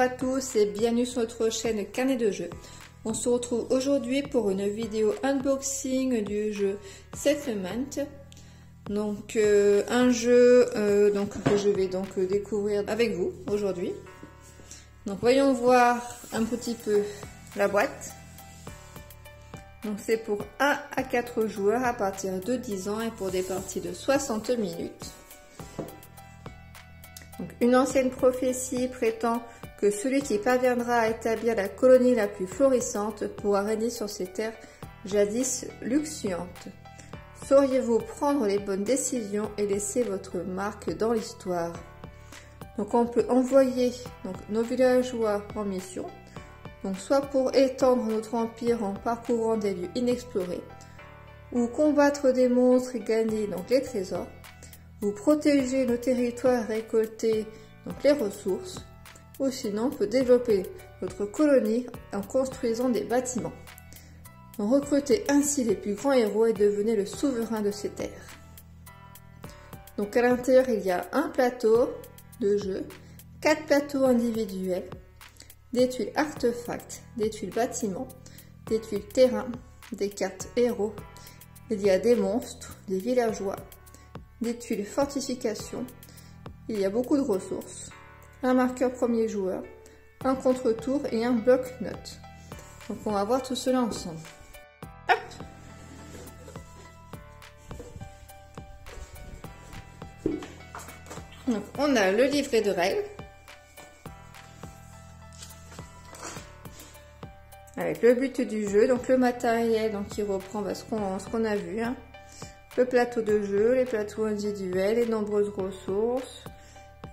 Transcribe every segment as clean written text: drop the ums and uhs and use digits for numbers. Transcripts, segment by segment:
à tous et bienvenue sur notre chaîne Carnet de jeux. On se retrouve aujourd'hui pour une vidéo unboxing du jeu Settlement. Donc un jeu que je vais donc découvrir avec vous aujourd'hui. Donc voyons voir un petit peu la boîte. Donc c'est pour 1 à 4 joueurs à partir de 10 ans et pour des parties de 60 minutes. Donc, une ancienne prophétie prétend que celui qui parviendra à établir la colonie la plus florissante pourra régner sur ces terres jadis luxuantes. Sauriez-vous prendre les bonnes décisions et laisser votre marque dans l'histoire? Donc on peut envoyer nos villageois en mission, donc soit pour étendre notre empire en parcourant des lieux inexplorés, ou combattre des monstres et gagner les trésors, ou protéger nos territoires et récolter les ressources, ou sinon on peut développer notre colonie en construisant des bâtiments. Recrutez ainsi les plus grands héros et devenez le souverain de ces terres. Donc à l'intérieur il y a un plateau de jeu, 4 plateaux individuels, des tuiles artefacts, des tuiles bâtiments, des tuiles terrain, des cartes héros, il y a des monstres, des villageois, des tuiles fortification, il y a beaucoup de ressources, un marqueur premier joueur, un contre-tour et un bloc-notes. Donc on va voir tout cela ensemble. Hop. Donc on a le livret de règles, avec le but du jeu, donc le matériel qui reprend ce qu'on a vu, hein. Le plateau de jeu, les plateaux individuels, les nombreuses ressources,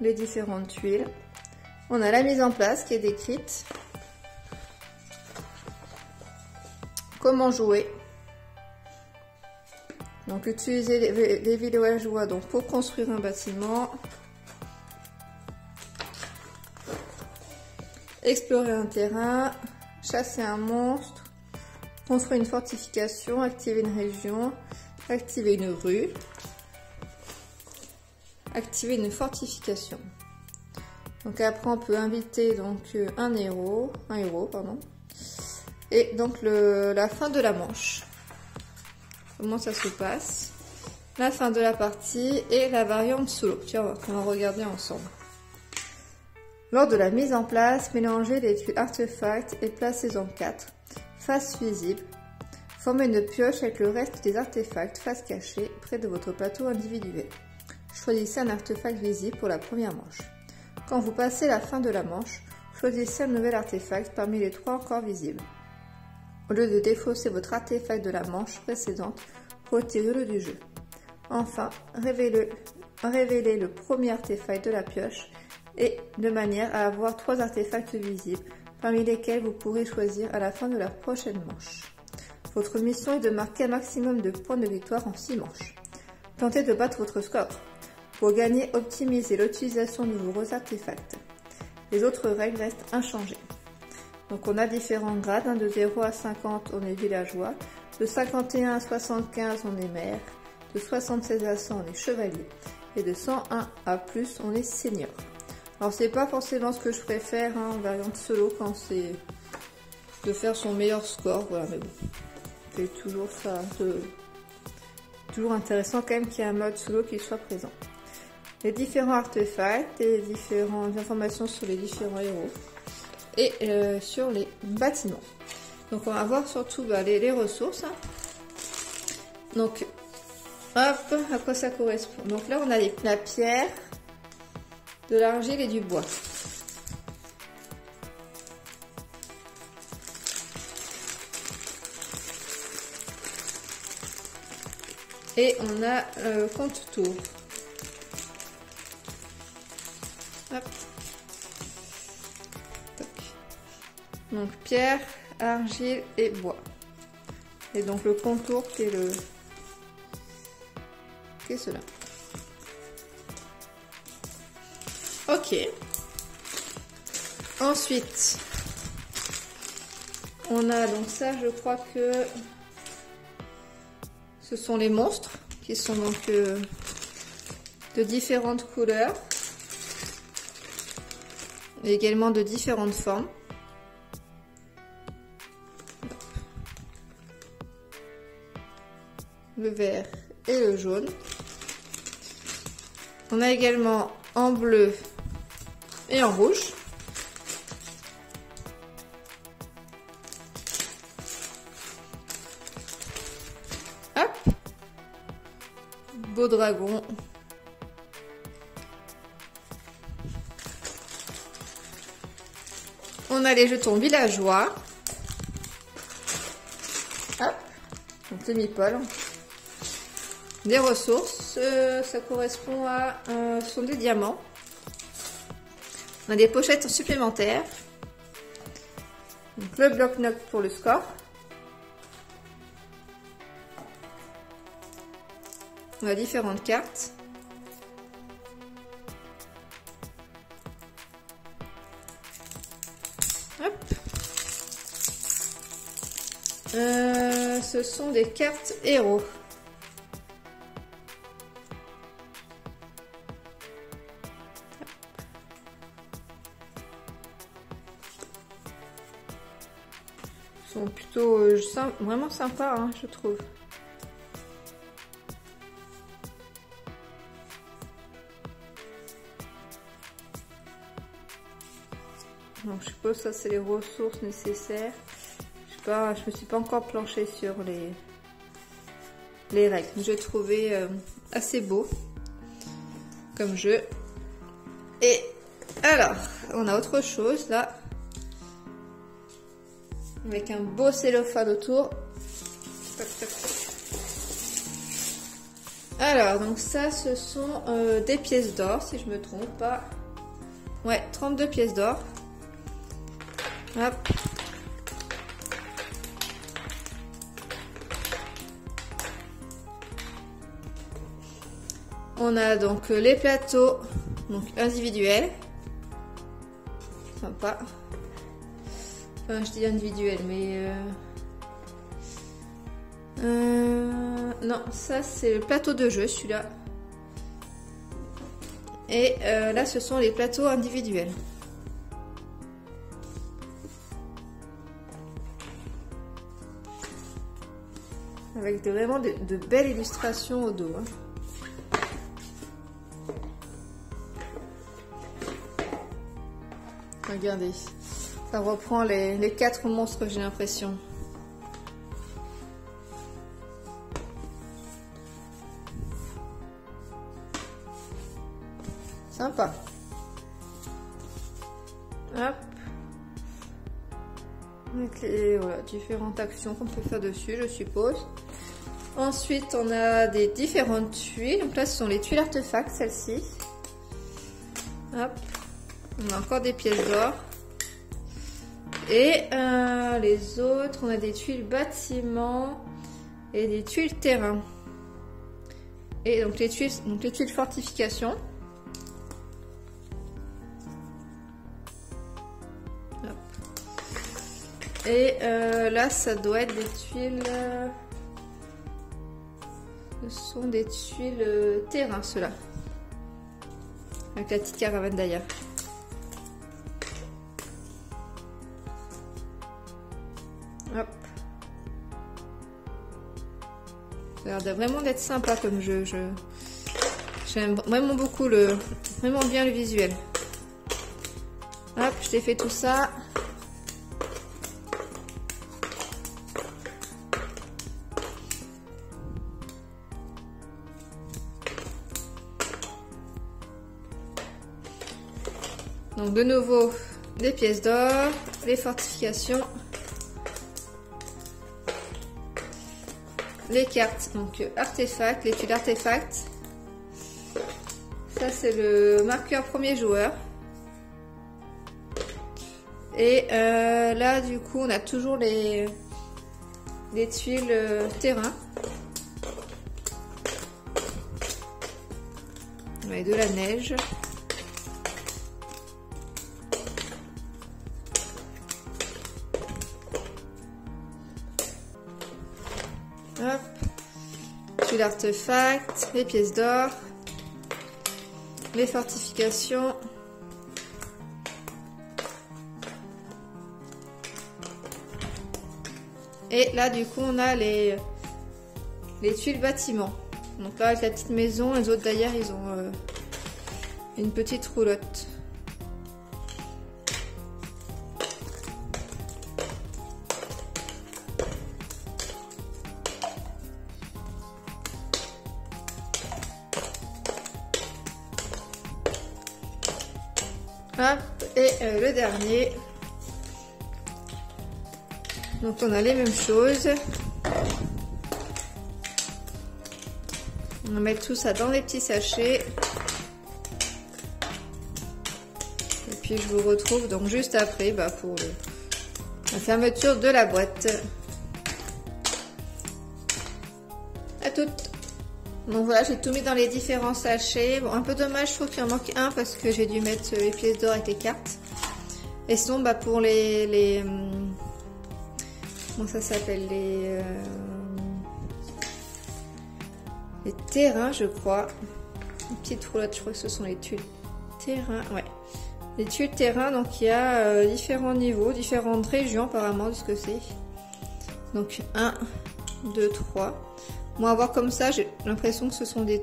les différentes tuiles. On a la mise en place qui est décrite. Comment jouer. Donc utiliser les villageois pour construire un bâtiment. Explorer un terrain. Chasser un monstre. Construire une fortification. Activer une région. Activer une rue, activer une fortification. Donc après on peut inviter un héros, et donc la fin de la manche. Comment ça se passe? La fin de la partie et la variante solo. Tiens, on va regarder ensemble. Lors de la mise en place, mélangez les tuiles artefacts et placez-en 4 faces visibles. Formez une pioche avec le reste des artefacts face cachée près de votre plateau individuel. Choisissez un artefact visible pour la première manche. Quand vous passez la fin de la manche, choisissez un nouvel artefact parmi les 3 encore visibles. Au lieu de défausser votre artefact de la manche précédente, retirez-le du jeu. Enfin, révélez le premier artefact de la pioche et de manière à avoir 3 artefacts visibles parmi lesquels vous pourrez choisir à la fin de la prochaine manche. Votre mission est de marquer un maximum de points de victoire en 6 manches. Tentez de battre votre score. Pour gagner, optimisez l'utilisation de vos artefacts. Les autres règles restent inchangées. Donc on a différents grades, de 0 à 50 on est villageois, de 51 à 75 on est maire, de 76 à 100 on est chevalier, et de 101 à plus on est senior. Alors c'est pas forcément ce que je préfère en variante solo quand c'est de faire son meilleur score, voilà, mais bon. C'est toujours ça, toujours intéressant quand même qu'il y ait un mode solo qui soit présent. Les différents artefacts et différentes informations sur les différents héros et sur les bâtiments. Donc on va voir surtout les ressources. Hein. Donc hop, à quoi ça correspond? Donc là on a la pierre, de l'argile et du bois. Et on a le compte-tour. Donc pierre, argile et bois. Et donc le contour qui est cela. Ok. Ensuite, on a donc ça, je crois que ce sont les monstres qui sont de différentes couleurs. et également de différentes formes. Le vert et le jaune. On a également en bleu et en rouge. Hop. Beau dragon. On a les jetons villageois. Hop. Donc les meeples. Des ressources, ça correspond à... ce sont des diamants. On a des pochettes supplémentaires. Donc le bloc-notes pour le score. On a différentes cartes. Hop. Ce sont des cartes héros. Sont plutôt vraiment sympas, hein, je trouve. Donc je suppose que ça c'est les ressources nécessaires. Je sais pas, je me suis pas encore planchée sur les règles. J'ai trouvé assez beau comme jeu. Et alors, on a autre chose là. Avec un beau cellophane autour. Tac, tac, tac. Alors, donc ça, ce sont des pièces d'or, si je me trompe pas. Ouais, 32 pièces d'or. Hop. On a donc les plateaux donc individuels. Sympa. Enfin, je dis individuel, mais... non, ça c'est le plateau de jeu, celui-là. Et là, ce sont les plateaux individuels. Avec vraiment de belles illustrations au dos. Hein. Regardez. Ça reprend les 4 monstres, j'ai l'impression. Sympa. Hop. Avec les différentes actions qu'on peut faire dessus, je suppose. Ensuite, on a des différentes tuiles. Donc là, ce sont les tuiles artefacts, celles-ci. Hop. On a encore des pièces d'or. Et les autres, on a des tuiles bâtiments et des tuiles terrain. Et donc les tuiles fortification. Hop. Et là, ça doit être des tuiles. Ce sont des tuiles terrain, ceux-là. Avec la petite caravane d'ailleurs. Hop. Ça a l'air vraiment d'être sympa comme jeu. J'aime vraiment beaucoup vraiment bien le visuel. Hop, je t'ai fait tout ça. Donc de nouveau, des pièces d'or, les fortifications. Les cartes, donc artefacts, les tuiles artefacts. Ça c'est le marqueur premier joueur. Et là du coup on a toujours les tuiles terrain. Et de la neige. Hop. Tuiles artefacts, les pièces d'or, les fortifications, Et là du coup on a les tuiles bâtiments. Donc là avec la petite maison, les autres derrière ils ont une petite roulotte. Hop, et le dernier. Donc on a les mêmes choses. On va mettre tout ça dans les petits sachets. Et puis je vous retrouve donc juste après pour la fermeture de la boîte. À toutes. Donc voilà, j'ai tout mis dans les différents sachets. Bon, un peu dommage, je trouve qu'il en manque un parce que j'ai dû mettre les pièces d'or avec les cartes. Et sinon, pour les comment ça s'appelle, les terrains, je crois. Une petite roulotte, je crois que ce sont les tuiles terrain. Ouais, les tuiles terrain. Donc il y a différents niveaux, différentes régions apparemment de ce que c'est. Donc 1, 2, 3. Bon, à voir comme ça, j'ai l'impression que ce sont des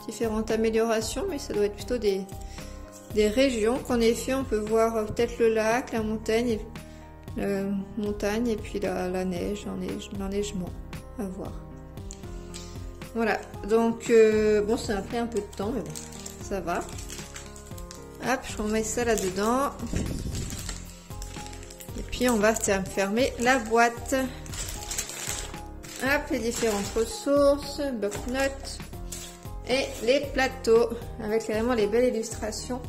différentes améliorations, mais ça doit être plutôt des régions. Qu'en effet, on peut voir peut-être le lac, la montagne, et puis la neige, l'enneigement. À voir. Voilà, donc bon, ça a pris un peu de temps, mais bon, ça va. Hop, je remets ça là-dedans. Et puis, on va fermer la boîte. Hop, les différentes ressources, bloc-notes et les plateaux avec vraiment les belles illustrations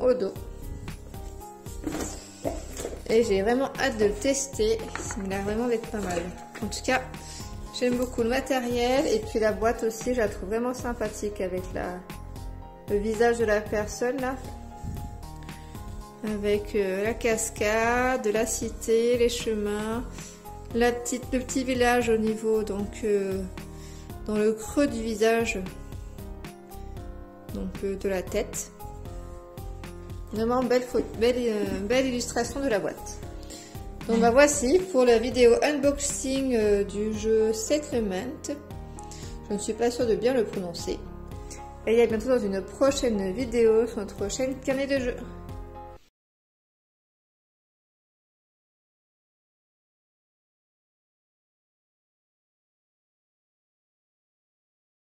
au dos. Et j'ai vraiment hâte de le tester, ça m'a l'air vraiment d'être pas mal. En tout cas, j'aime beaucoup le matériel et puis la boîte aussi, je la trouve vraiment sympathique avec le visage de la personne là. Avec la cascade, la cité, les chemins. Le petit village au niveau, donc dans le creux du visage, donc de la tête. Vraiment belle illustration de la boîte. Donc voici pour la vidéo unboxing du jeu Settlement. Je ne suis pas sûre de bien le prononcer. Et à bientôt dans une prochaine vidéo sur notre chaîne Carnet de jeux.